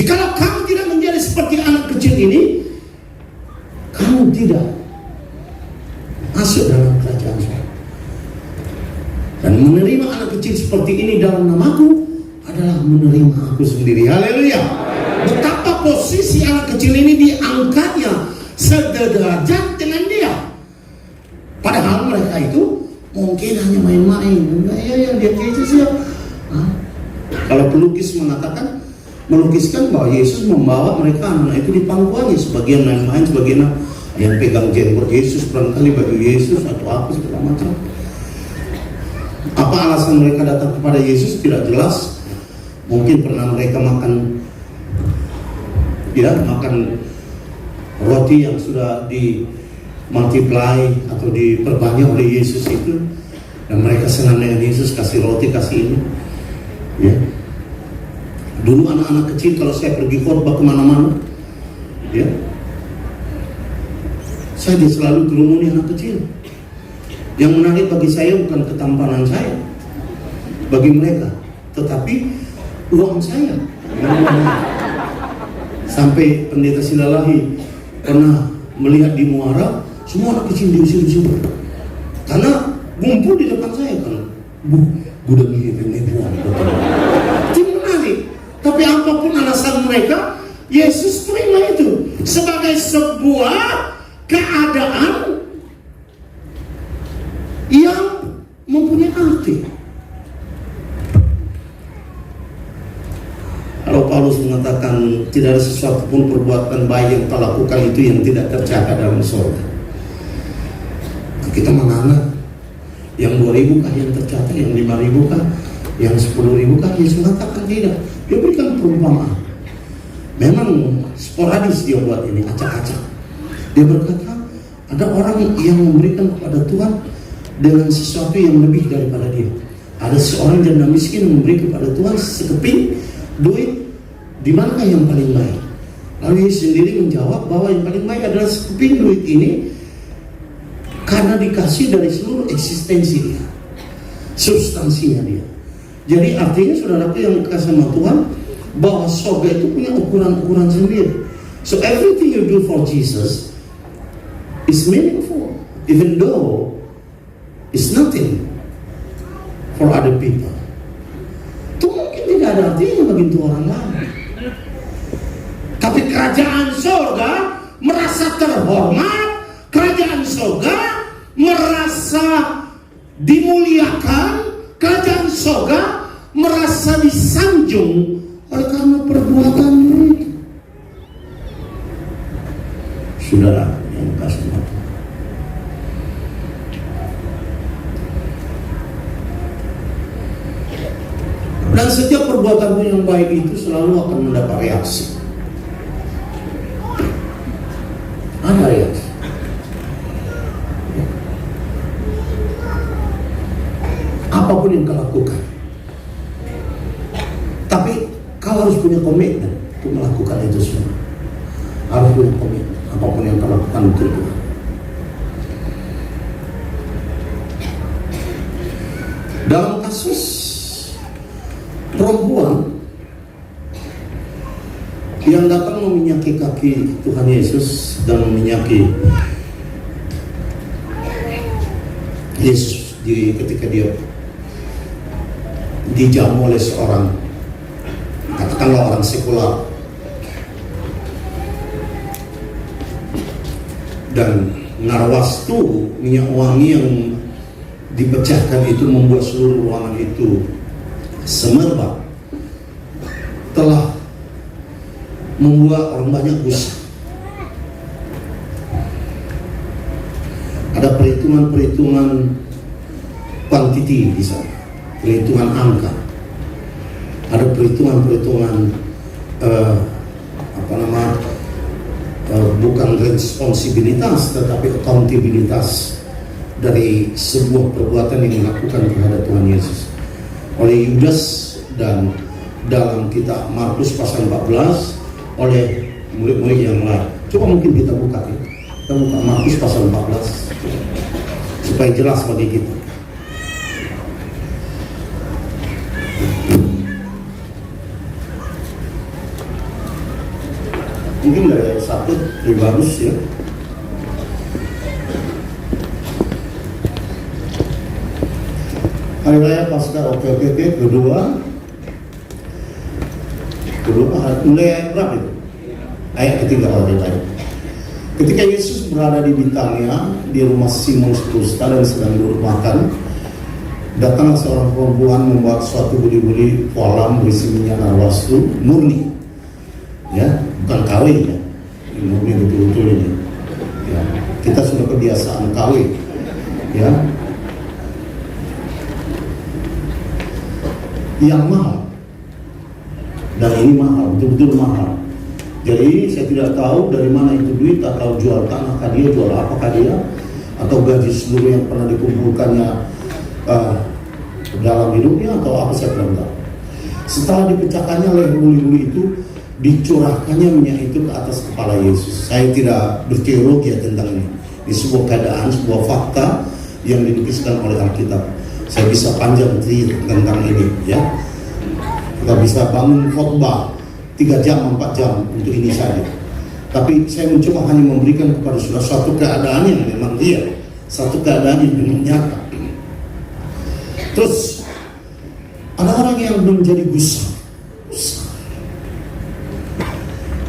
Jikalau kamu tidak menjadi seperti anak kecil ini, kamu tidak masuk dalam kerajaan surga. Dan menerima anak kecil seperti ini dalam namaku adalah menerima aku sendiri. Haleluya. Betapa posisi anak kecil ini diangkatnya sederajat dengan dia. Padahal mereka itu mungkin hanya main-main. Ya dia Yesus ya. Kalau pelukis mengatakan, melukiskan bahwa Yesus membawa mereka anak itu di pangkuannya, sebagian main-main, sebagian yang pegang jenggot Yesus, barangkali baju Yesus atau apa segala macam. Apa alasan mereka datang kepada Yesus tidak jelas. Mungkin pernah mereka makan roti yang sudah di multiply atau diperbanyak oleh Yesus itu, dan mereka senang dengan Yesus, kasih roti, kasih ini. Ya. Dulu anak-anak kecil kalau saya pergi khotbah kemana-mana, ya, saya selalu kerumuni anak kecil. Yang menarik bagi saya bukan ketampanan saya, bagi mereka, tetapi uang saya. Sampai Pendeta Silalahi pernah melihat di Muara, semua anak kecil diusir-usir karena ngumpul di depan saya kan, udah ngirim uang. Itu menarik. Tapi apapun alasan mereka, Yesus terima itu sebagai sebuah keadaan yang mempunyai arti. Kalau Paulus mengatakan tidak ada sesuatu pun perbuatan baik yang kita lakukan itu yang tidak tercatat dalam surga. Kita menganggap yang 2.000 kah yang tercatat, yang 5.000 kah, yang 10.000 kah? Yesus mengatakan tidak. Dia berikan perumpamaan. Memang sporadis dia buat ini, acak-acak. Dia berkata ada orang yang memberikan kepada Tuhan dengan sesuatu yang lebih daripada dia. Ada seorang janda miskin memberi kepada Tuhan sekeping duit. Di manakah yang paling baik? Lalu Yesus sendiri menjawab bahwa yang paling baik adalah sekeping duit ini karena dikasih dari seluruh eksistensi dia, substansinya dia. Jadi artinya saudaraku yang dikasih sama Tuhan, bahwa surga itu punya ukuran-ukuran sendiri. So everything you do for Jesus is meaningful, even though it's nothing for other people. Itu mungkin tidak ada artinya bagi orang lain. Tapi kerajaan surga merasa terhormat, kerajaan surga merasa dimuliakan, kerajaan surga merasa disanjung oleh karena perbuatan mereka. Saudara yang kasih Tuhan, dan setiap perbuatanmu yang baik itu selalu akan mendapat reaksi. Ada reaksi. Apapun yang kau lakukan, tapi kau harus punya komitmen untuk melakukan itu semua. Harus punya komitmen. Apapun yang kau lakukan untuk Tuhan. Dalam kasus perempuan yang datang meminyaki kaki Tuhan Yesus dan meminyaki Yesus ketika dia dijamu oleh seorang, katakanlah orang sekular, dan narwastu, minyak wangi yang dipecahkan itu membuat seluruh ruangan itu semerbak, telah membuat orang banyak gusar. Ada perhitungan kuantiti di sana, perhitungan angka, ada perhitungan bukan responsibilitas tetapi accountabilitas dari sebuah perbuatan yang dilakukan terhadap Tuhan Yesus oleh Yudas, dan dalam kitab Markus pasal 14 oleh murid-murid yang lain. Coba mungkin kita buka ya. Kita buka Markus pasal 14 supaya jelas bagi kita. Mungkin dari ayat 1 lebih bagus ya. Hari Raya Paskah, oke. Kedua mulai ayat berapa itu? Ayat ketiga hari Raya. Ketika Yesus berada di Betania, di rumah Simon Kusta dan sedang duduk makan, datanglah seorang perempuan membawa suatu budi-budi kolam berisi minyak narwastu murni, ya, bukan kawin ya, murni betul-betul ini. Ya, kita sudah kebiasaan kawin, ya, yang mahal, dan ini mahal, betul-betul mahal. Jadi saya tidak tahu dari mana itu duit, atau jual tanah kah dia, jual apakah dia, atau gaji seluruh yang pernah dikumpulkannya dalam hidupnya, atau apa, saya belum tahu. Setelah dipecahkannya oleh buli-buli itu, dicurahkannya minyak itu ke atas kepala Yesus. Saya tidak berteologi tentang ini. Ini sebuah keadaan, sebuah fakta yang dilukiskan oleh Alkitab. Saya bisa panjang tentang ini, ya. Kita bisa bangun khotbah 3 jam, 4 jam untuk ini saja. Tapi saya mencoba hanya memberikan kepada saudara satu keadaan yang memang real, satu keadaan yang memang nyata. Terus ada orang yang menjadi gusar.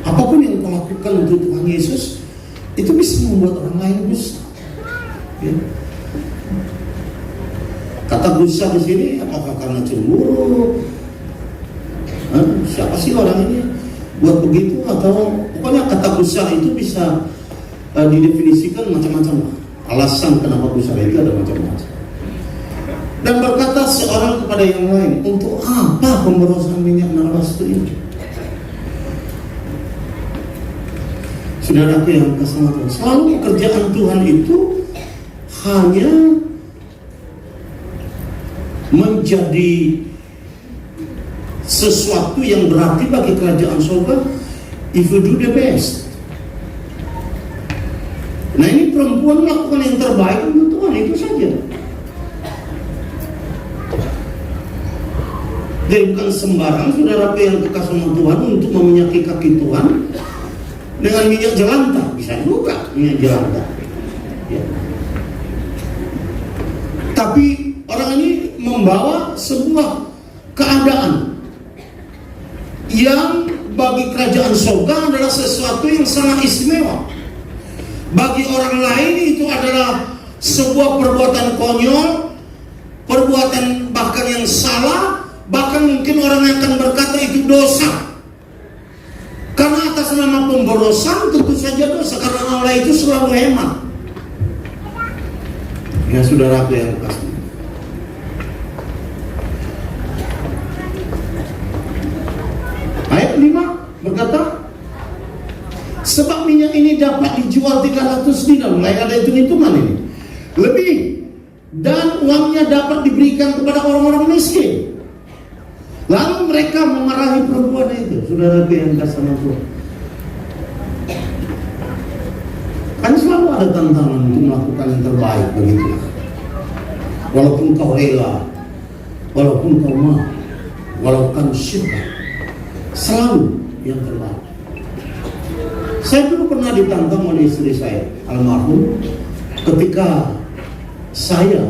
Apapun yang kau lakukan untuk Tuhan Yesus, itu bisa membuat orang lain gusar. Ya. Kata gusar di sini, apakah karena cemburu? Siapa sih orang ini buat begitu? Atau pokoknya kata gusar itu bisa didefinisikan macam-macam. Alasan kenapa gusar itu ada macam-macam. Dan berkata seorang kepada yang lain, untuk apa pemborosan minyak narwastu ini? Saudaraku yang kasih Tuhan, selalu pekerjaan Tuhan itu hanya menjadi sesuatu yang berarti bagi kerajaan surga if you do the best. Nah, ini perempuan melakukan yang terbaik untuk Tuhan, itu saja. Jadi bukan sembarang saudaraku yang kekasih sama Tuhan untuk meminyaki kaki Tuhan dengan minyak jelantah. Bisa juga minyak jelantah, ya. Tapi orang ini membawa sebuah keadaan yang bagi kerajaan surga adalah sesuatu yang sangat istimewa. Bagi orang lain itu adalah sebuah perbuatan konyol, perbuatan bahkan yang salah, bahkan mungkin orang yang akan berkata itu dosa. Karena atas nama pemborosan tentu saja dosa, karena Allah itu selalu hemat. Ya saudara yang kasih. Ayat 5 berkata, sebab minyak ini dapat dijual 300 dinar, mulai ada hitung-hitungan ini, lebih, dan uangnya dapat diberikan kepada orang-orang miskin. Lalu mereka memarahi perempuan itu. Saudara yang kasih sama Tuhan, kan selalu ada tantangan untuk melakukan yang terbaik begitu. Walaupun kau rela, walaupun kau mau, walaupun syukur, selalu yang terbaik. Saya dulu pernah ditantang oleh istri saya, almarhum, ketika saya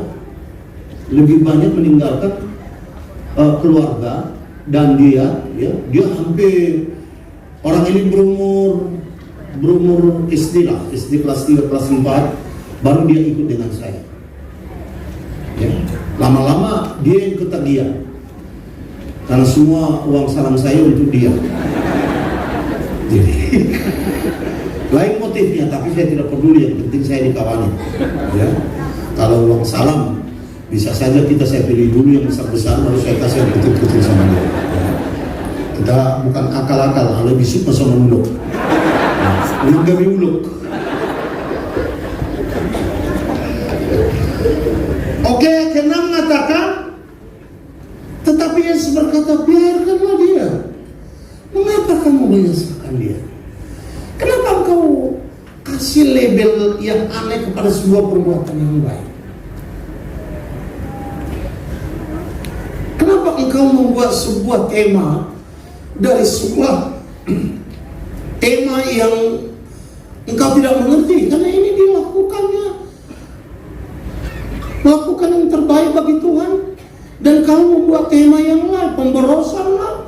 lebih banyak meninggalkan keluarga, dan dia hampir, orang ini berumur SD kelas 3, kelas 4, baru dia ikut dengan saya. Ya. Lama-lama dia yang ketagihan, karena semua uang salam saya untuk dia. Jadi lain motifnya, tapi saya tidak peduli, yang penting saya dikawani. Ya. Kalau uang salam bisa saja saya pilih dulu yang besar-besar, baru saya kasih yang kecil-kecil sama dia. Ya. Kita bukan akal-akal, lebih suka sama muluk. Uluk demi uluk. Oke, Kenan mengatakan, tetapi Yesus berkata, biarkanlah dia. Mengapa kamu menyusahkan dia? Kenapa engkau kasih label yang aneh kepada sebuah perbuatan yang baik? Kenapa engkau membuat sebuah tema dari sebuah tema yang engkau tidak mengerti, karena ini dilakukannya, lakukan yang terbaik bagi Tuhan, dan kamu membuat tema yang lain, pemborosan lah,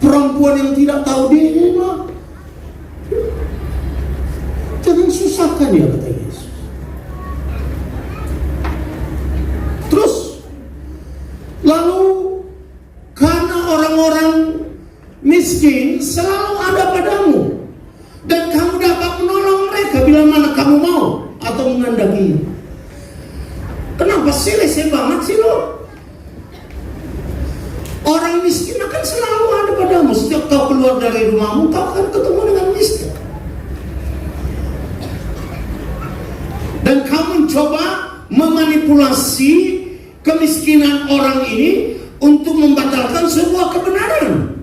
perempuan yang tidak tahu diri lah. Jangan susahkan dia, kata Yesus. Terus lalu karena orang-orang miskin selalu ada padamu, dan kamu dapat menolong mereka bila mana kamu mau atau menghendaki. Kenapa sih lese banget sih lo? Orang miskin akan selalu ada padamu. Setiap kau keluar dari rumahmu, kau akan ketemu dengan miskin. Dan kau mencoba memanipulasi kemiskinan orang ini untuk membatalkan sebuah kebenaran.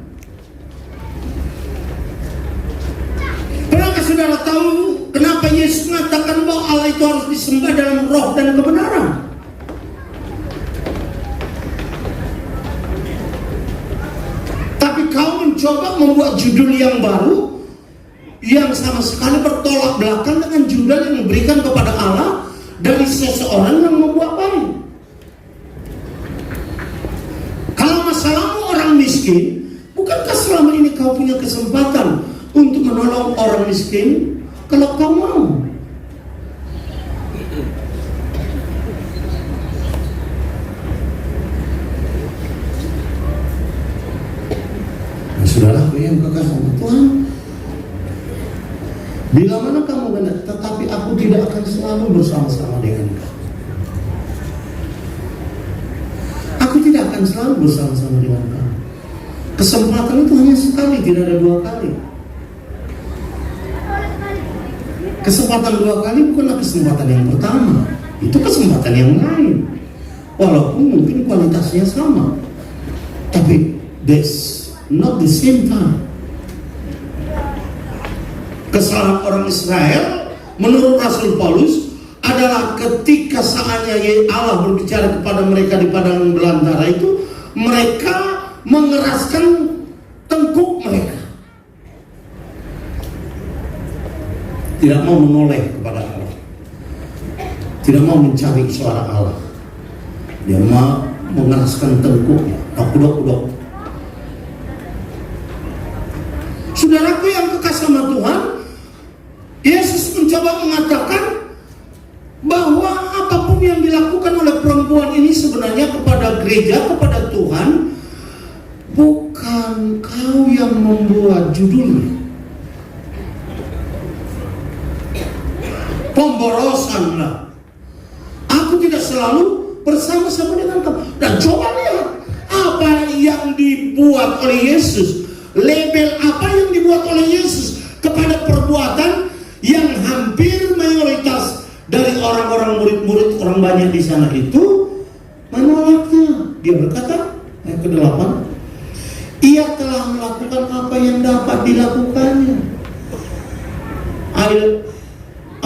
Pernahkah saudara tahu kenapa Yesus mengatakan bahwa Allah itu harus disembah dalam roh dan kebenaran? Tapi kau mencoba membuat judul yang baru yang sama sekali bertolak belakang dengan judul yang diberikan kepada Allah dari seseorang yang membuat baik. Kalau masalahmu orang miskin, bukankah selama ini kau punya kesempatan untuk menolong orang miskin kalau kau mau? Nah, saudara yang kekasih Tuhan, bila mana kamu benar, tetapi aku tidak akan selalu bersama-sama dengan kau. Aku tidak akan selalu bersama-sama dengan kau. Kesempatan itu hanya sekali, tidak ada dua kali. Kesempatan dua kali bukanlah kesempatan yang pertama, itu kesempatan yang lain. Walaupun mungkin kualitasnya sama, tapi that's not the same time. Kesalahan orang Israel menurut Rasul Paulus adalah ketika saatnya Allah berbicara kepada mereka di padang belantara itu, mereka mengeraskan tengkuk mereka, tidak mau menoleh kepada Allah, tidak mau mencari suara Allah. Dia mau mengeraskan tengkuknya, dok. Saudaraku yang kekasih sama Tuhan, Yesus mencoba mengatakan bahwa apapun yang dilakukan oleh perempuan ini sebenarnya kepada gereja, kepada Tuhan, bukan kau yang membuat judulnya. Pemborosan lah. Aku tidak selalu bersama-sama dengan kamu. Dan coba lihat apa yang dibuat oleh Yesus, label apa yang dibuat oleh Yesus kepada perbuatan yang hampir mayoritas dari orang-orang murid-murid, orang banyak di sana itu menolaknya. Dia berkata, ayat ke-8, ia telah melakukan apa yang dapat dilakukannya.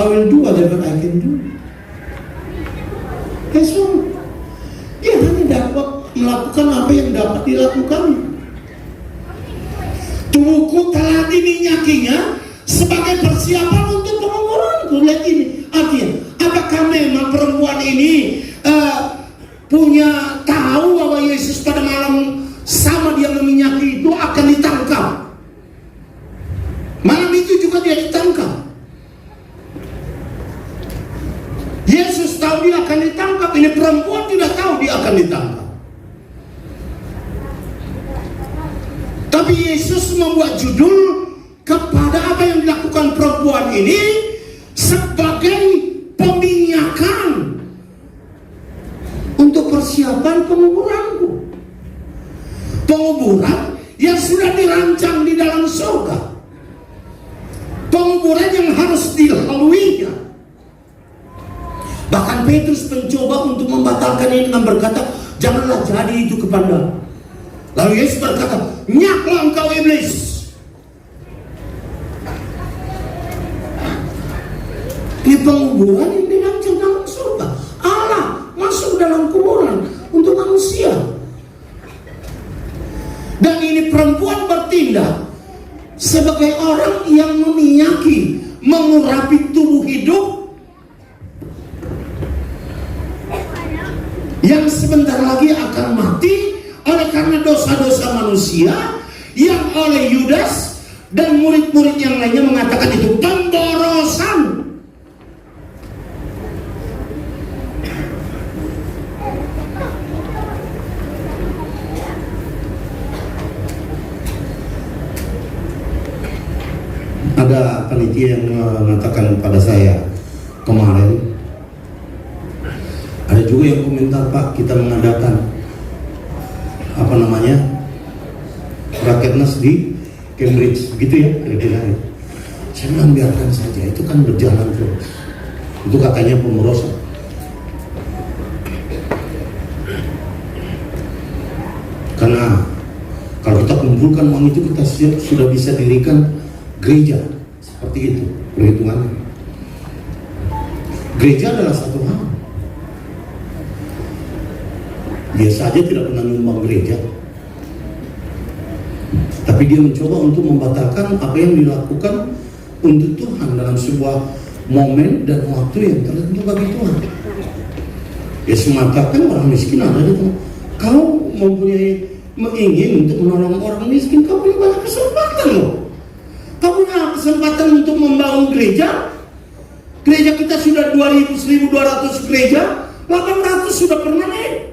I will do whatever I can do. That's all. Dia hanya dapat melakukan apa yang dapat dilakukannya. Tubuhku telah diminyakinya sebagai persiapan untuk penguburanku. Lihat ini, artinya, apakah memang perempuan ini punya tahu bahwa Yesus pada malam sama dia meminyaki itu akan ditangkap? Malam itu juga dia ditangkap. Yesus tahu dia akan ditangkap. Ini perempuan tidak tahu dia akan ditangkap. Tapi Yesus membuat judul kepada apa yang dilakukan perempuan ini sebagai peminyakan untuk persiapan penguburanku. Penguburan yang sudah dirancang di dalam surga. Penguburan yang harus dilaluinya. Bahkan Petrus mencoba untuk membatalkan ini dengan berkata, janganlah jadi itu kepada. Lalu Yesus berkata, nyaklah engkau iblis. Ini penguburan yang dirancang dalam surga. Allah masuk dalam kuburan untuk manusia. Dan ini perempuan bertindak sebagai orang yang meminyaki, mengurapi tubuh hidup yang sebentar lagi akan mati oleh karena dosa-dosa manusia, yang oleh Yudas dan murid-murid yang lainnya mengatakan itu pemborosan. Ada panitia yang mengatakan pada saya kemarin, ada juga yang komentar, Pak, kita mengadakan Rakernas di Cambridge, gitu ya kira-kira. Saya bilang biarkan saja, itu kan berjalan terus. Itu katanya pemborosan. Karena kalau kita kumpulkan uang itu, kita sudah bisa dirikan gereja. Seperti itu perhitungannya. Gereja adalah satu hal. Dia saja tidak pernah menyumbang gereja, tapi dia mencoba untuk membatalkan apa yang dilakukan untuk Tuhan dalam sebuah momen dan waktu yang tertentu bagi Tuhan. Yesus mengatakan orang miskin ada di Tuhan. Kau ingin untuk menolong orang miskin, kau punya banyak kesempatan loh. Kau punya kesempatan untuk membangun gereja. Gereja kita sudah 1.200 gereja, 800 sudah permanen.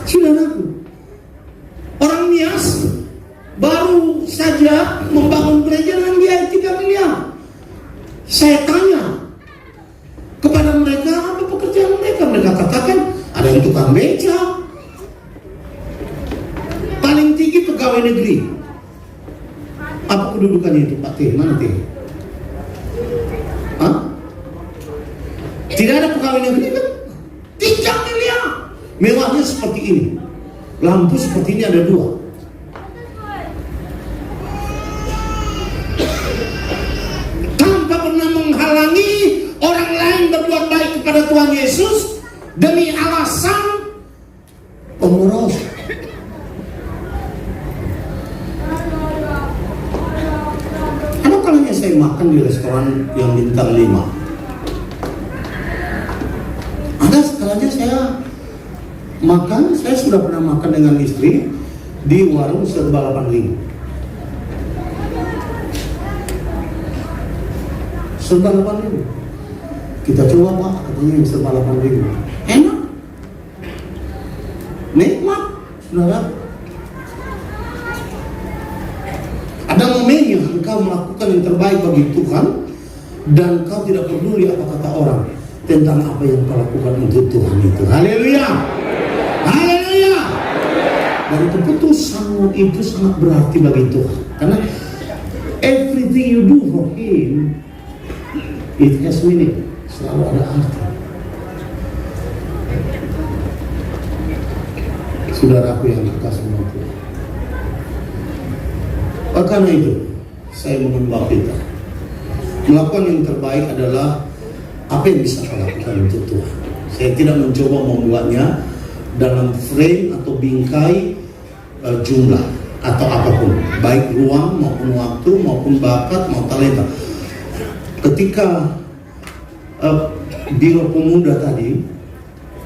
Saudaraku, orang Nias baru saja membangun gereja dengan biaya 3 miliar. Saya tanya kepada mereka, apa pekerjaan mereka? Mereka katakan ada yang tukang beca, paling tinggi pegawai negeri. Apa kedudukannya itu, Pak T? Mana T? Hah? Tidak ada pegawai negeri kan? 3 miliar. Mewahnya seperti ini. Lampu seperti ini ada 2. Tanpa pernah menghalangi orang lain berbuat baik kepada Tuhan Yesus demi alasan pemboros. Ada kalanya saya makan di restoran yang bintang 5. Ada kalanya saya makan, saya sudah pernah makan dengan istri di warung serba 8.000. Serba 8.000. Kita coba, Pak, katanya yang serba 8.000. Enak, nikmat, saudara. Ada momennya engkau melakukan yang terbaik bagi Tuhan dan kau tidak peduli apa kata orang tentang apa yang kau lakukan untuk Tuhan itu. Haleluya. Haleluya. Dan keputusanmu itu sangat berarti bagi Tuhan. Karena everything you do for Him, it has meaning. Selalu ada arti. Saudaraku yang kekasih Tuhan. Karena itu, saya mengembang kita melakukan yang terbaik adalah apa yang bisa kau lakukan untuk Tuhan. Saya tidak mencoba membuatnya dalam frame atau bingkai jumlah atau apapun, baik ruang maupun waktu maupun bakat maupun talenta. Ketika Biro Pemuda tadi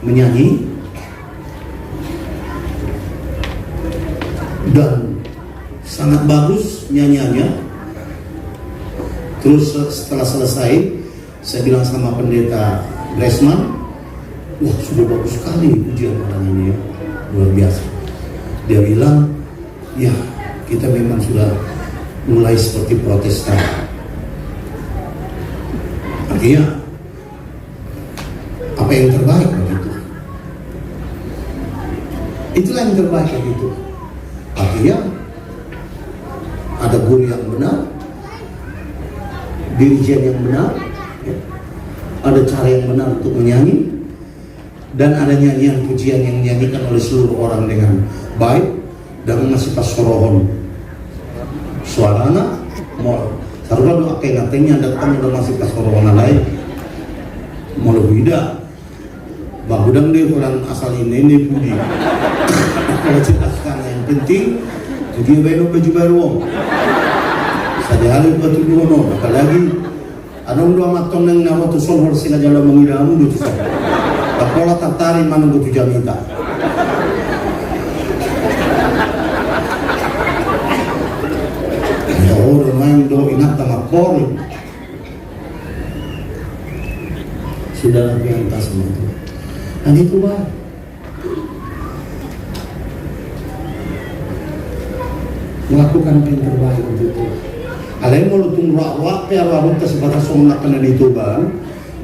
menyanyi dan sangat bagus nyanyiannya, terus setelah selesai saya bilang sama pendeta Bresman, wah sudah bagus sekali pujian orang ini ya, luar biasa. Dia bilang, ya kita memang sudah mulai seperti Protestan. Artinya apa yang terbaik bagi Tuhan, itulah yang terbaik bagi Tuhan. Artinya ada guru yang benar, dirijen yang benar, ya. Ada cara yang benar untuk menyanyi, dan ada nyanyian pujian yang dinyanyikan oleh seluruh orang dengan baik dan masih pas sorohon suarana mau taruhlah doa kengatenya datang udah masih pas sorohon lain mau lebih dah bagudang deh orang asal ini pudi kalau jelaskan yang penting Jadi belok baju baru. Sadari batu dua no, apalagi anong dua matong nang nawa tu solhor sila jala mengilamu do tu. Takola tatari manung tu jamita. Orang main do ingat tengah kor. Sudah yang tas sama itu. Dan itu bah. Melakukan yang terbaik untuk itu. Alai mau lutung rawak piara runta sebatas somnak kena itu bah.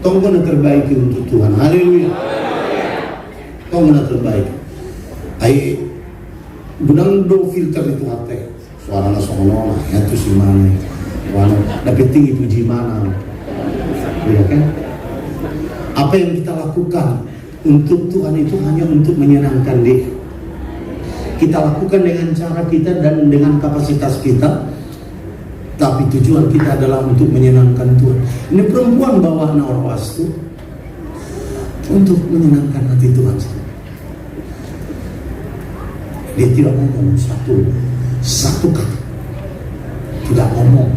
Tunggu na terbaik untuk Tuhan. Haleluya. Tunggu na terbaik. Ai gunang do filter itu hati. Suara na sono na ya tu si mana. Wana dapat tinggi puji mana. Ya kan? Apa yang kita lakukan untuk Tuhan itu hanya untuk menyenangkan Dia. Kita lakukan dengan cara kita dan dengan kapasitas kita, tapi tujuan kita adalah untuk menyenangkan Tuhan. Ini perempuan bawa Naorwas itu untuk menyenangkan hati Tuhan. Dia tidak ngomong satu kata, tidak ngomong.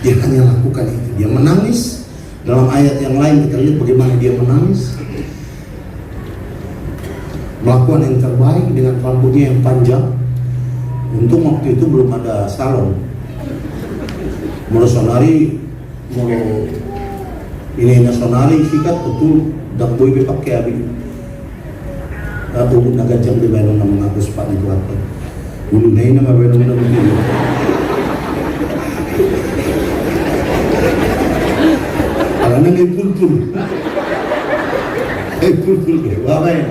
Dia hanya lakukan itu. Dia menangis. Dalam ayat yang lain kita lihat bagaimana dia menangis, melakukan yang terbaik dengan rambutnya yang panjang. Untung waktu itu belum ada salon. Mau sonari, mau ini sonari sikat betul dak boy be pakai abi. Ubud naga jam di belon nama ngaku sepat itu apa? Ulu nei nama belon nama ini. Anak yang pul-pul deh, apa ya?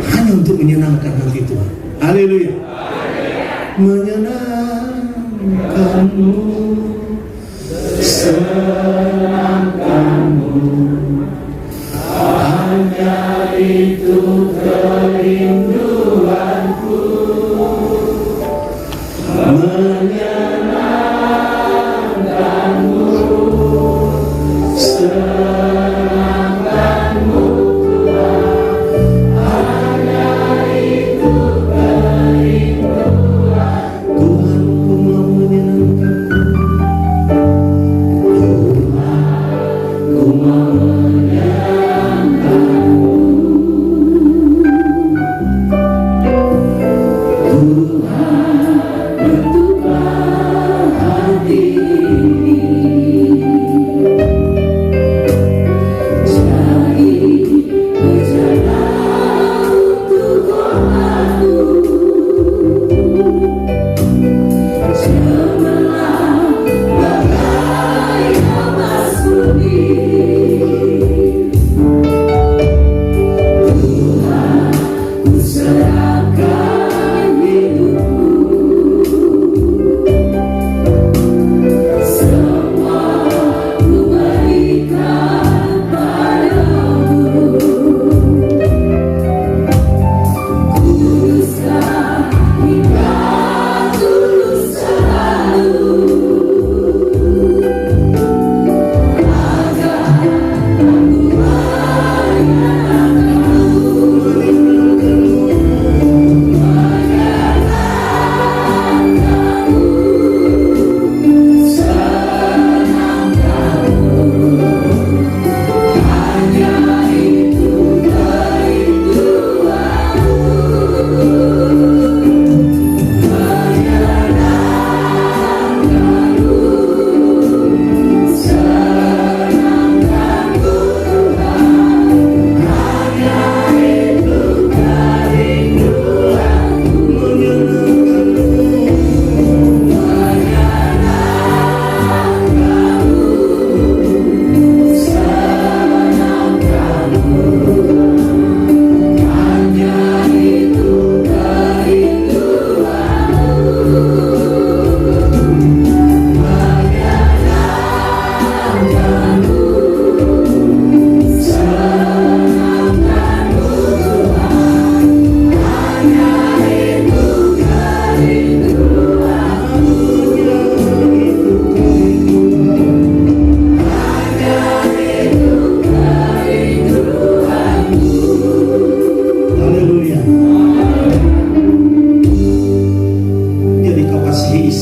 Hanya untuk menyenangkan hati Tuhan. Haleluya. Menyenangkanmu, senangkanmu, hanya itu kerinduanku. Menyenangkanmu, senangkanmu, hanya itu kerinduan. Tuhanku mau menyenangkanku, Tuhanku mau menyenangkanmu, Tuhan bertukar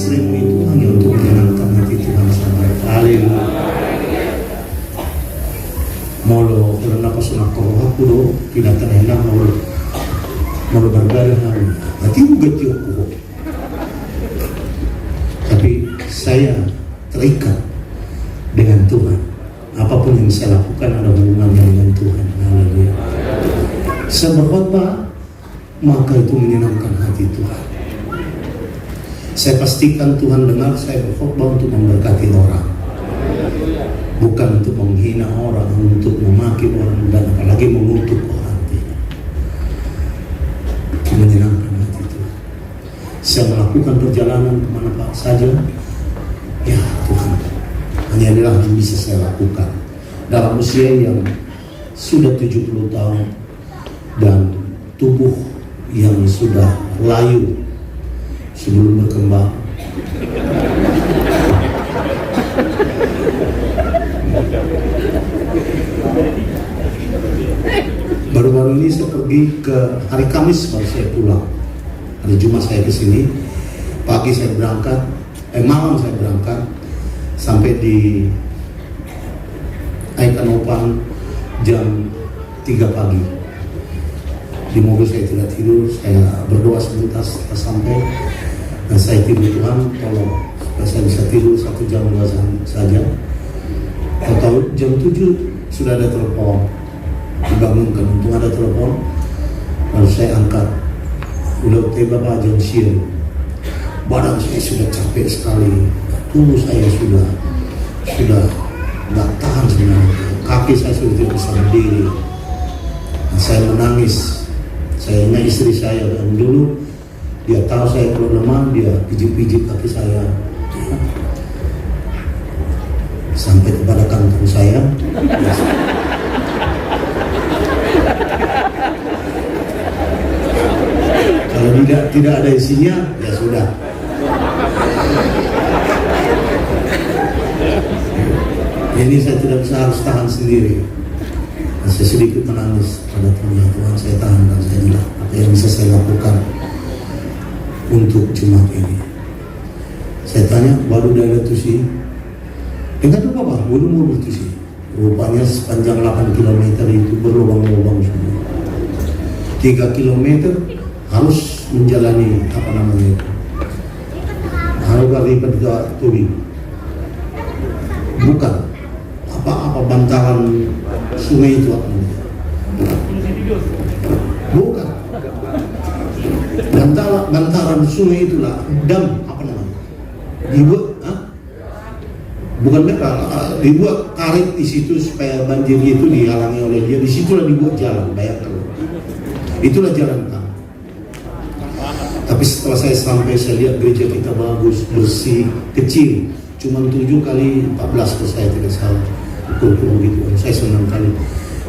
istrimu itu hanya untuk menyenangkan hati Tuhan sama. Haleluya. Molo kalau napas nak kau aku do tidak terhendak molo berbaring hari. Nanti juga tiup. Tapi saya terikat dengan Tuhan. Apapun yang saya lakukan ada hubungannya dengan Tuhan. Haleluya. Saya berkhotbah, maka itu menyenangkan hati Tuhan. Saya pastikan Tuhan dengar saya berkhotbah untuk memberkati orang, bukan untuk menghina orang, untuk memaki orang, dan apalagi mengutuk orang. Itu menyenangkan hati Tuhan. Saya melakukan perjalanan kemana Pak saja, ya Tuhan, hanya inilah yang bisa saya lakukan dalam usia yang sudah 70 tahun dan tubuh yang sudah layu sebelum berkembang. Baru-baru ini saya pergi ke hari Kamis, baru saya pulang. Hari Jumat saya ke sini, pagi saya berangkat, malam saya berangkat sampai di Aikanopan jam 3 pagi. Di mobil saya tidak tidur, saya berdoa sebentar setelah sampai, dan saya tidur, Tuhan tolong supaya saya bisa tidur 1 jam 2 jam saja. Kau tahu jam 7 sudah ada telepon, dibangunkan, untung ada telepon, lalu saya angkat. Udah tiba jam siang, badan saya sudah capek sekali, tubuh saya sudah nggak tahan sebenarnya, kaki saya sudah tidak bisa berdiri. Nah, saya menangis. Saya ingat istri saya, dan dulu dia tahu saya kalau lemah, dia pijit-pijit kaki saya sampai kepada kantong saya. Kalau tidak ada isinya, ya sudah. Ini saya tidak bisa, harus tahan sendiri. Saya sedikit menangis pada Tuhan, saya tahan dan saya bilang apa yang bisa saya lakukan untuk jemaat ini. Saya tanya, baru dari Tusi, enggak tahu apa, belum mobil Tusi. Rupanya sepanjang 8 km itu berlubang-lubang semua. 3 km harus menjalani apa namanya itu, harus lipat ke tubing. Bukan apa bantaran sungai itu apa? Bukan. Bantaran sungai itulah dam apa namanya? Dibuat, bukan mereka dibuat karet di situ supaya banjir itu dihalangi oleh dia. Di situlah dibuat jalan, bayangkan. Itulah jalan kami. Tapi setelah saya sampai, saya lihat gereja kita bagus, bersih, kecil, cuma 7 kali 14 kalau saya tidak salah. Ukur gitu. Saya senang kali.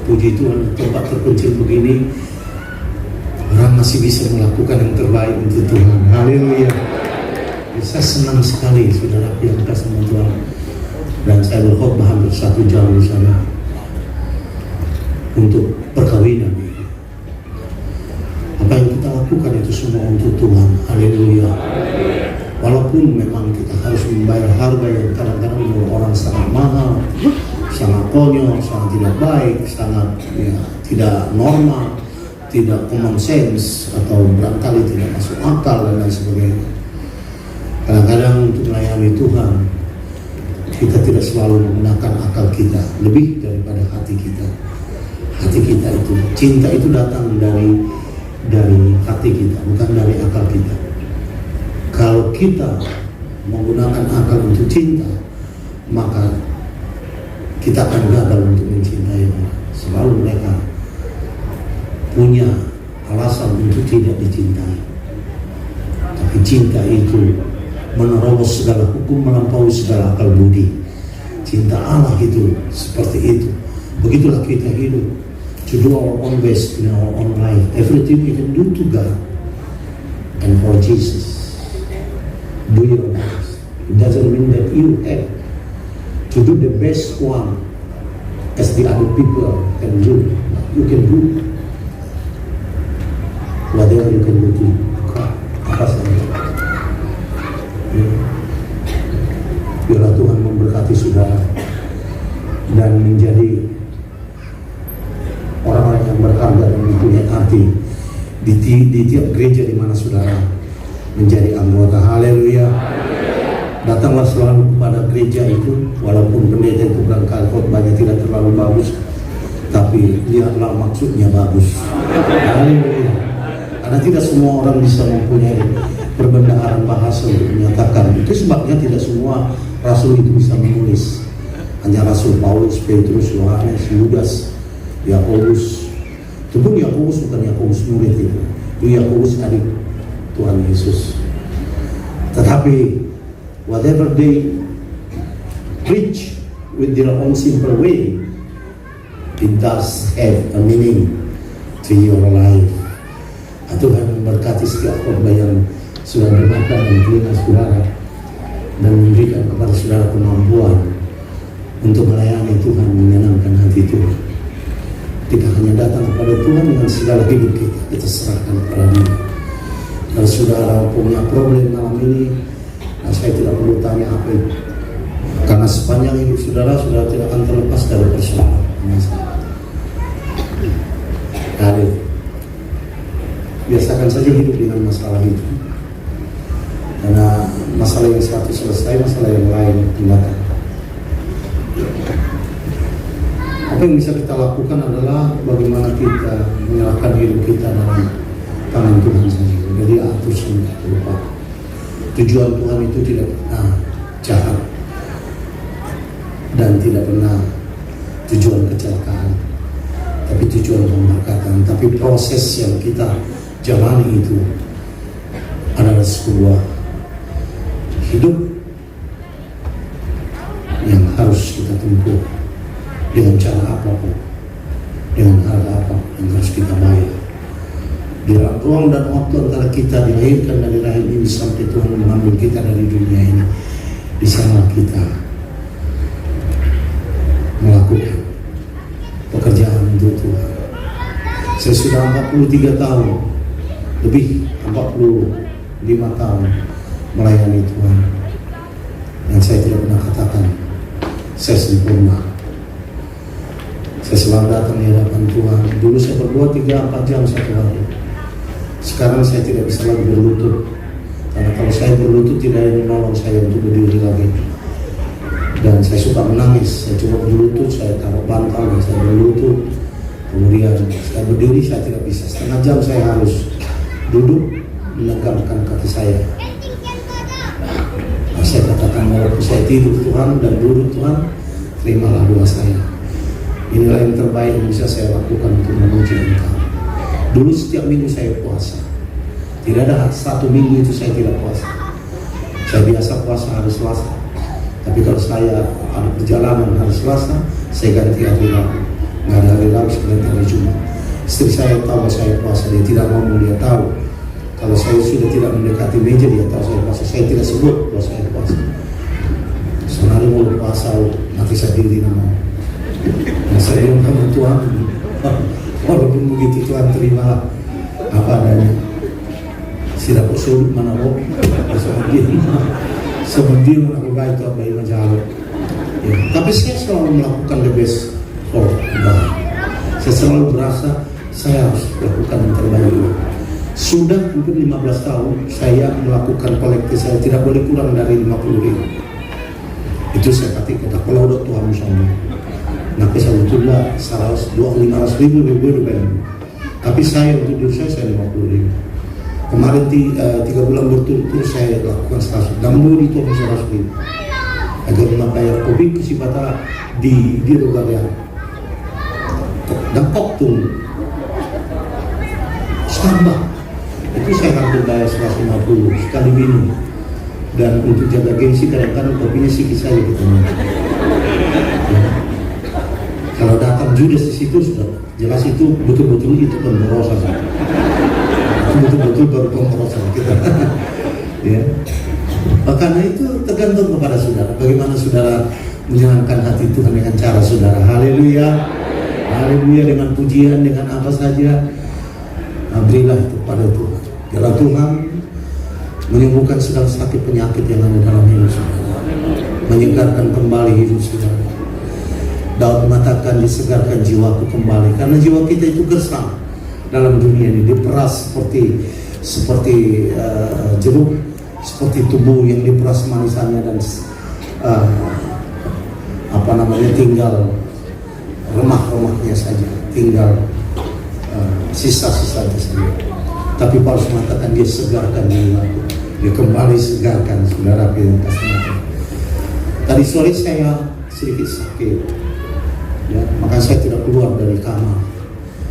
Puji Tuhan, tempat terpencil begini orang masih bisa melakukan yang terbaik untuk Tuhan. Haleluya. Saya senang sekali, saudara yang kasih sama Tuhan. Dan saya berkhotbah hampir 1 jam di sana untuk perkawinan. Apa yang kita lakukan itu semua untuk Tuhan. Haleluya. Walaupun memang kita harus membayar harga yang kadang-kadang menurut orang sangat mahal, sangat konyol, sangat tidak baik, sangat tidak normal, tidak common sense, atau barangkali tidak masuk akal dan lain sebagainya. Kadang-kadang untuk melayani Tuhan, kita tidak selalu menggunakan akal kita, lebih daripada hati kita. Hati kita itu, cinta itu datang dari hati kita, bukan dari akal kita. Kalau kita menggunakan akal untuk cinta, maka kita akan gagal untuk mencintai orang. Selalu mereka punya alasan untuk tidak dicintai. Tapi cinta itu menerobos segala hukum, melampaui segala akal budi. Cinta Allah itu seperti itu. Begitulah kita hidup. To do our own best in our own life. Everything we can do to God and for Jesus. Do your best. It doesn't mean that you have to do the best one as the other people can do. You can do whatever you can do to God. Apa saja. memberkati saudara dan menjadi orang-orang yang berharga dan mempunyai arti di tiap gereja di mana saudara menjadi anggota. Haleluya. Datanglah selalu kepada gereja itu, walaupun pendeta itu barangkali khotbahnya tidak terlalu bagus, tapi lihatlah maksudnya bagus. Haleluya. Karena tidak semua orang bisa mempunyai perbendaharaan bahasa untuk menyatakan. Itu sebabnya tidak semua rasul itu bisa menulis. Hanya Rasul Paulus, Petrus, Yohanes, Yudas, Yakobus. Itu pun Yakobus bukan Yakobus murid itu. Itu Yakobus adik Tuhan Yesus. Tetapi whatever they preach with their own simple way, it does have a meaning to your life. Tuhan memberkati setiap khotbah yang sudah bermakna dan telinga saudara, dan memberikan kepada saudara kemampuan untuk melayani Tuhan, menyenangkan hati Tuhan. Tidak hanya datang kepada Tuhan dengan segala hidup kita serahkan kepada Dia. Kalau saudara punya problem malam ini, nah, saya tidak perlu tanya apa itu, karena sepanjang hidup saudara tidak akan terlepas dari persoalan masalah. Biasakan saja hidup dengan masalah itu, karena masalah yang satu selesai, masalah yang lain datang. Apa yang bisa kita lakukan adalah bagaimana kita menyerahkan hidup kita dalam tangan Tuhan saja. Jadi atur semua lupa. Tujuan Tuhan itu tidak pernah jahat dan tidak pernah tujuan kecelakaan, tapi tujuan pemberkatan. Tapi proses yang kita jalani itu adalah sebuah hidup yang harus kita tempuh dengan cara apapun, dengan harga apa yang harus kita bayar. Di ruang dan waktu antara kita dilahirkan dari rahim ini sampai Tuhan mengambil kita dari dunia ini, di sana kita melakukan pekerjaan untuk Tuhan. Saya sudah 43 tahun, lebih 45 tahun melayani Tuhan, dan saya tidak pernah katakan saya sempurna. Saya selalu datang di hadapan Tuhan. Dulu saya berdoa 3-4 jam satu hari. Sekarang saya tidak bisa lagi berlutut, karena kalau saya berlutut tidak ada yang menolong saya untuk berdiri lagi. Dan saya suka menangis. Saya coba berlutut, saya taruh bantal dan saya berlutut. Kemudian saya berdiri, saya tidak bisa. Setengah jam saya harus duduk menegangkan kaki saya. Nah, saya katakan, walaupun saya tidur Tuhan dan duduk Tuhan, terimalah doa saya. Inilah yang terbaik yang bisa saya lakukan untuk memuji Engkau. Dulu setiap minggu saya puasa. Tidak ada satu minggu itu saya tidak puasa. Saya biasa puasa hari Selasa. Tapi kalau saya ada perjalanan hari Selasa, saya ganti hari Rabu. Nggak ada hari Rabu, saya ganti hari Jumat. Istri saya tahu saya puasa, dia tidak ngomong, dia tahu. Kalau saya sudah tidak mendekati meja, dia tahu saya puasa. Saya tidak sebut kalau saya puasa. Senari mau puasa, nanti saya diri nama. Nah, saya bilang sama Tuhan, walaupun begitu Tuhan terima apa adanya. Tidak sulit mana lo, semendir aku baik Tuhan baik majalah. Ya. Tapi saya selalu melakukan the best for God. Saya selalu berasa saya harus lakukan yang terbaik. Sudah hampir 15 tahun saya melakukan kolektif, saya tidak boleh kurang dari 50.000. Itu saya katakan, kalau udah Tuhan sama. Nah, sebetulnya 500.000 lebih banyak. Tapi saya untuk diri saya 50.000. Kemarin 3 bulan berturut-turut saya lakukan 100. Dan mau itu 100.000. Agar membayar kopi kesibata di Rogalia. Dan koktung tambah. Itu saya hampir bayar 150 sekali minum. Dan untuk jaga gengsi kadang-kadang kopinya sedikit saja kita minum. Kalau datang Judas di situ sudah jelas itu betul-betul itu pemborosan. Itu betul-betul baru pemborosan kita. Ya. Karena itu tergantung kepada saudara. Bagaimana saudara menyenangkan hati Tuhan dengan cara saudara. Haleluya. Haleluya, dengan pujian, dengan apa saja. Berilah itu pada Tuhan. Biarlah Tuhan menyembuhkan segala sakit penyakit yang ada dalam hidup saudara. menyegarkan kembali hidup saudara. Daud mengatakan disegarkan jiwaku kembali, karena jiwa kita itu gersang dalam dunia ini, diperas seperti jeruk, seperti tubuh yang diperas manisannya dan tinggal remah-remahnya saja, tinggal sisa-sisanya saja. Tapi Paulus mengatakan dia segarkan jiwaku, dia kembali segarkan saudara yang kasih. Tadi sore saya sedikit sakit, ya, maka saya tidak keluar dari kamar.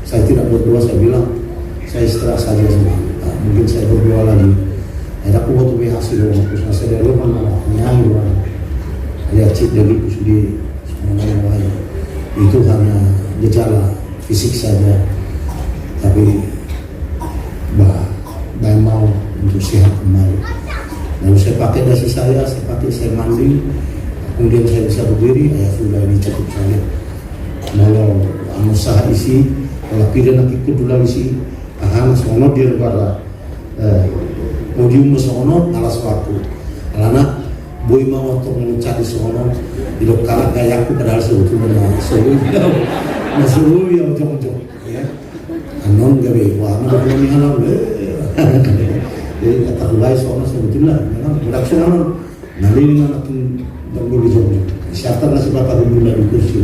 Saya tidak berdoa, saya bilang saya istirahat saja. Mungkin saya berdoa lagi. Ada aku waktu hasil waktu saya dari rumah nyanyi orang. Ada cip dari sendiri, semuanya lain. Itu hanya gejala fisik saja, tapi mau untuk sehat kembali. Lalu saya pakai dasi saya mandi, kemudian saya bisa berdiri. Ya sudah, ini cukup saja. Kalau usaha isi, kalau pilihan nak ikut dulu isi, sono dia pada podium sono malas waktu. Karena boy mau untuk mencari sono, di lokal gaya aku padahal sebetulnya masuk ya ujung-ujung. Ya, anon gawe, wah mana belum anon jadi kata ulai sono sebetulnya, memang berak sono, nanti dengan aku berbudi sono. Siapa nasi bapak dulu di kursi.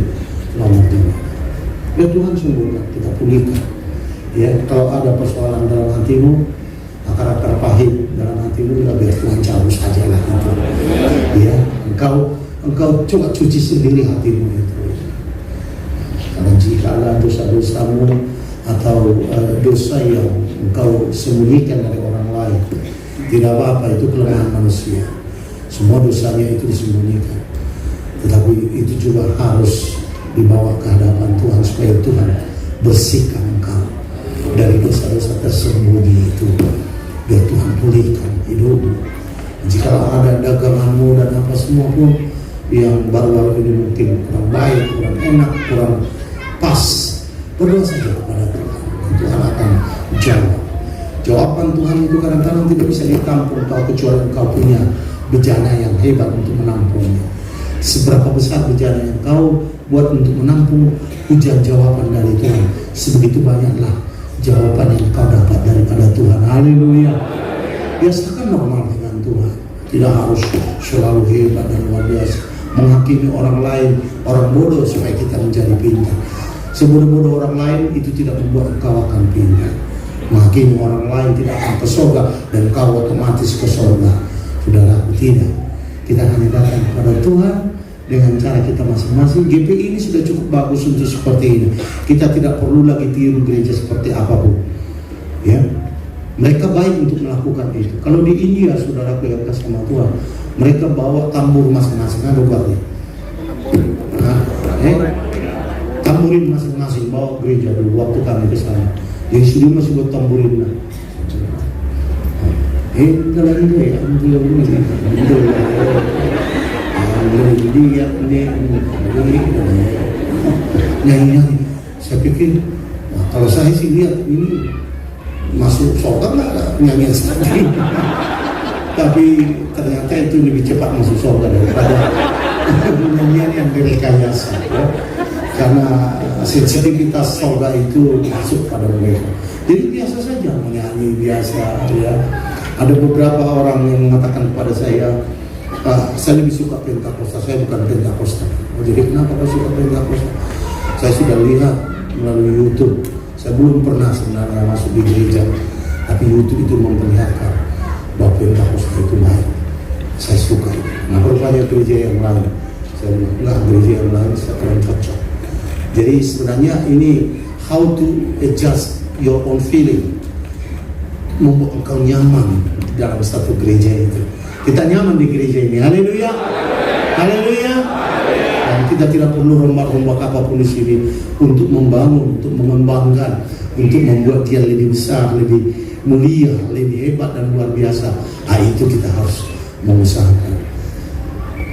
Ya Tuhan sembuhkan, kita pulihkan. Ya, kalau ada persoalan dalam hatimu, akar-akar pahit dalam hatimu, ya biar Tuhan cabut saja lah itu. Ya, engkau coba cuci sendiri hatimu itu. Kalau jika ada dosa-dosamu atau dosa yang engkau sembunyikan dari orang lain, tidak apa-apa, itu kelemahan manusia. Semua dosanya itu disembunyikan. Tetapi itu juga harus dibawa ke hadapan Tuhan supaya Tuhan bersihkan engkau dari dosa-dosa tersembunyi itu, biar Tuhan pulihkan hidupmu. Jika ada daganganmu dan apa semua pun yang baru-baru ini mungkin kurang baik, kurang enak, kurang pas, berdoa saja kepada Tuhan. Tuhan akan jawab. Jawaban Tuhan itu kadang-kadang tidak bisa ditampung kau kecuali engkau punya bejana yang hebat untuk menampungnya. Seberapa besar bejana yang kau buat untuk menampung hujan jawaban dari Tuhan, sebegitu banyaklah jawaban yang kau dapat daripada Tuhan. Haleluya. Biasakan normal dengan Tuhan, tidak harus selalu hebat dan luar biasa menghakimi orang lain, orang bodoh supaya kita menjadi pintar. Sebodoh-bodoh orang lain itu tidak membuat engkau akan pintar. Menghakimi orang lain tidak akan ke surga dan kau otomatis ke surga. Saudaraku, tidak. Kita hanya datang kepada Tuhan dengan cara kita masing-masing. GPI ini sudah cukup bagus untuk seperti ini. Kita tidak perlu lagi tiru gereja seperti apapun. Ya, mereka baik untuk melakukan itu. Kalau di India, saudaraku yang kasih sama Tuhan, mereka bawa tambur masing-masing. Ada buatnya. Tamburin masing-masing bawa gereja dulu waktu kami ke sana. Yang sudah masih buat tamburin lah. Kalau ini ya, nyanyi. Saya pikir, kalau saya sih lihat ini masuk surga nggak nyanyian sekali. Tapi ternyata itu lebih cepat masuk surga daripada nyanyian yang direkayasa. Ya. Karena sensitivitas surga itu masuk pada mereka. Jadi biasa saja menyanyi biasa. Ya. Ada beberapa orang yang mengatakan kepada saya lebih suka Pentakosta, saya bukan Pentakosta. Jadi kenapa kau suka Pentakosta? Saya sudah lihat melalui YouTube. Saya belum pernah sebenarnya masuk di gereja, tapi YouTube itu memperlihatkan bahwa Pentakosta itu baik. Saya suka. Nah, rupanya gereja yang lain, saya bilang enggak, gereja yang lain saya kurang cocok. Jadi sebenarnya ini how to adjust your own feeling, membuat engkau nyaman dalam satu gereja itu. Kita nyaman di gereja ini. Haleluya. Haleluya. Dan kita tidak perlu rombak-rombak apapun di sini untuk membangun, untuk mengembangkan, untuk membuat dia lebih besar, lebih mulia, lebih hebat dan luar biasa. Itu kita harus mengusahakan.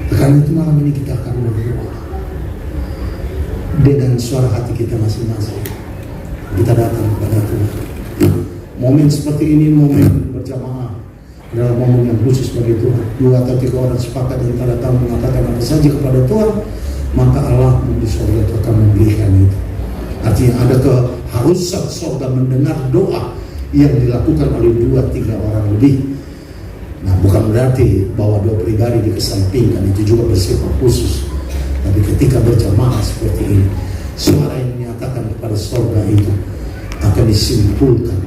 Karena itu malam ini kita akan berdoa dengan suara hati kita masing-masing. Kita datang kepada Tuhan. Momen seperti ini momen berjamaah, adalah momen yang khusus bagi Tuhan. 2 atau 3 orang sepakat di antara kamu mengatakan apa saja kepada Tuhan, maka Allah di surga itu akan memberikan itu. Artinya ada keharusan surga mendengar doa yang dilakukan oleh 2-3 orang lebih. Nah, bukan berarti bahwa doa pribadi dikesampingkan, itu juga bersifat khusus. Tapi ketika berjamaah seperti ini, suara yang menyatakan kepada surga itu akan disimpulkan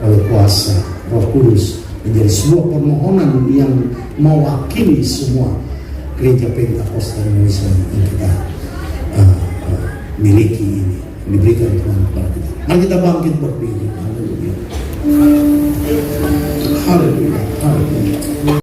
oleh kuasa Roh Kudus menjadi sebuah permohonan yang mewakili semua gereja Pentakosta Indonesia yang kita miliki ini, diberikan Tuhan kepada kita. Mari kita bangkit berdiri. Haleluya. Haleluya. Haleluya.